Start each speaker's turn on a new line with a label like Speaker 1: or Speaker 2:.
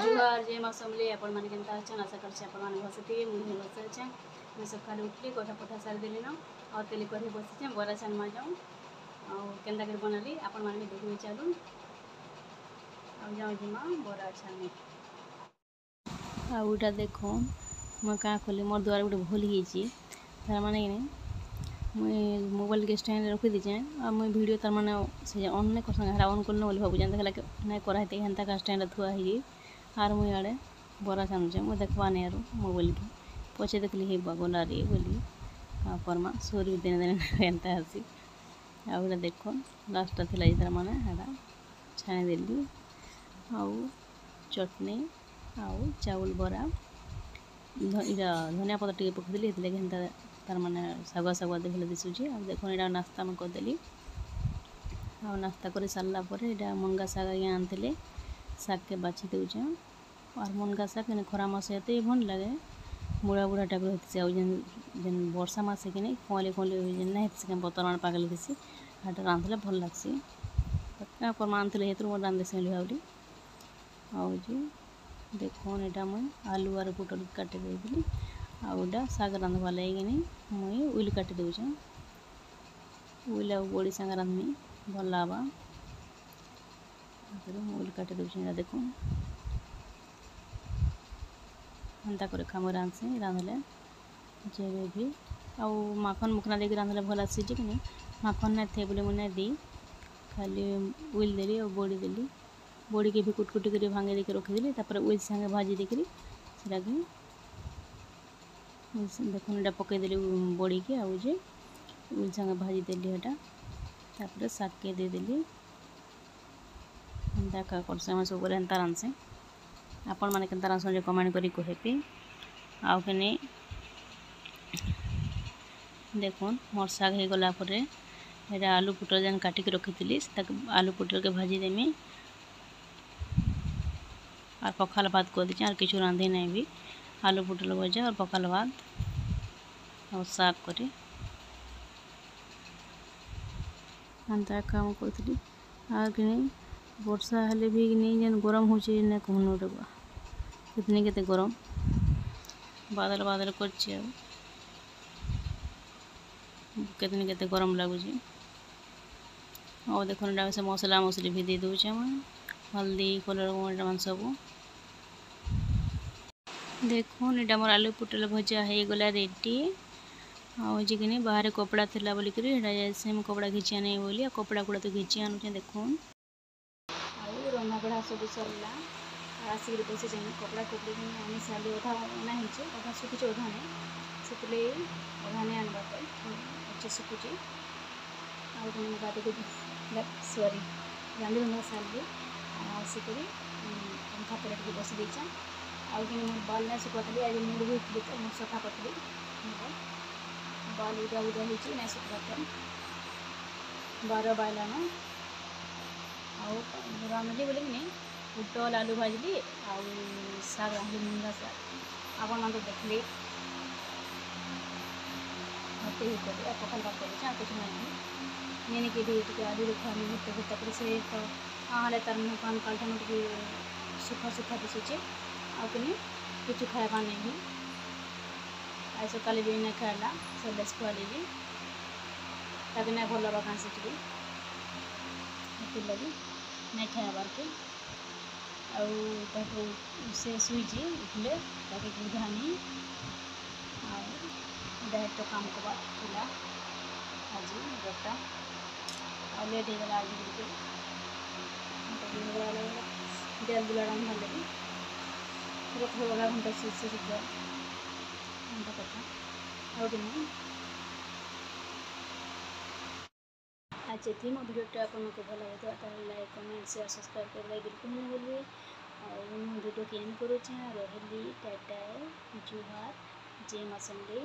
Speaker 1: जुहार जय माँ समले आपण मैंने केनता अच्छे आशा कर आपण बसती मुझे बस अच्छे मैं सकाल उठली कथा पठा सारी देली न और तेल कर बसी बरा छानमा जाऊँ केन्ता कर बनाली आपण मैंने देखिए चलू जाऊँ जिमा बरा छानी आउटा देख मैं क्या कली मोर द्वारा गोटे भूल गई तार माने मुई मोबाइल के स्टैंड रखी दीचे और मुई वीडियो तार माने से ऑन नहीं कर संगे ऑन करने बोली भाव जान देखला नहीं कराते हेन्ता का स्टैंड थुआ है आर मुई आड़े बरा छानुचे मुझे देखवा नहीं आर मोबाइल के पचे देखली हे गला रे बोली करमा सोरी दिन दिन एंता हसी आउटा देख लास्ट थी तार माने हेटा छाणी देली आउ चटनी आउ चाउल बरा धनिया पत्ता टे पकईदेली ये हेन्ता तार माने सागुआ सागुआ देखले दिशुची आ देख यहाँ नास्ता मैं करदेली आ नास्ता कर सारा पर यहाँ मुनगा शाग आज्ञा आनी शाग के बाछि दूचे और मुनगा शाग खरा मास ये भल लगे बुढ़ा बुढ़ा टाइप होती जेन वर्षा मास कि नहीं कली कली ना होती बतर पागल थी हाट रांधले भल लगसी क्या करमा आनी हेतु मोर रांधे से भावली आउे देखन यहाँ मुई आलू और पुटल काटी देली आउटा शाग रांधवा लगे मुई उल काटी दूचे उल आ बड़ी सांग रांधमी भल हवा उल काटी दूचे देख एंता कर खाम रांधसी रांधले जेबे भी आउ माखन मुखना देकर रांधले भल आसी कि नहीं माखन नहीं थे बोले मुझे दी खाली उल देली और बड़ी देली बड़ी के भी कुटकुटी कर भांगे देकर रखीदी तापर उल सांगे भाजी देकर देखो यहाँ पकईदेली बड़ी के आउे उल सांगे भाजी देली यहाँ तापर शाग के देदेली एंता का करसे मैं सब एंता रांधसे आपण मैंने केन्ता रांधुन कमेंट करी कहबे आउ के नहीं देखुन मोर शाग हो गला आलू पुटल जेन काटिक रखी आलू पुटल के भाजी देमी और पखाल भात कर दीचे और किछु रांधे नहीं भी आलू पुटल भजा और पखाल भात और शाग करे एंता काम करी आर कि नहीं वर्षा हेले भी नहीं जेन गरम हो कहून रे कितनी केते गरम बादल बादल कर कितनी केते गरम लगुच और देखो से मसला मसली भी दे दूचे हल्दी कलर मान सब देखो यहाँ मोर आलू पुटल भजा हो गला रेडी आज कि बाहर कपड़ा थी बोलिक से कपड़ा घिची आने बोली कपड़ा गुड़ा तो घिची आनुचे देख रंधा बढ़ा सब सरला आसिक बस कपड़ा कपड़ी आनी सारी अधा अना अधा शुखी अधा नहीं से अधा नहीं आनवाप अच्छे शुखुची आदि को सॉरी रांधि रंधा सारी आसिक पंखा तले टे बस देचा आउ कि मोर बाल नहीं सुखाती आज मुड़ भी तो मुझे सफा करी बाल उदा उदा हो नहीं सुखाते 12 बायलान आउ रांधली बोले कि नहीं पुटल आलू भाजली आउ शाग रांधली मुनगा शाग आपण मैंने देखली मत ही कर पखाल भात कर कुछ नहीं नहीं कि भी आलू रखा भुट्टे भुट्टा कर से तो हाँ तार मुँह कान काल्ठन टे सुखा सुखा दिशुचे आनी किचु खावा नहीं भी आज सकाल भी नहीं खाला सब खुआली ताकि नहीं भल हवा कहाँ से लगी नहीं खाबार के आउ से शुईची उठले ताकि बुझानी डायरेक्ट काम करवा पिला आज गोटा आ लेट हो गला आज डेल दुला भल लगी पूरा 12 घंटा से एंता कथा आउट आज थी मो भिडियोटा आपको भल लगे लाइक कमेंट शेयर सब्सक्राइब कर बिल्कुल नहीं भूलिए और भिडियो के एंड करुचे रही टाटा जुहार जय माँ समले।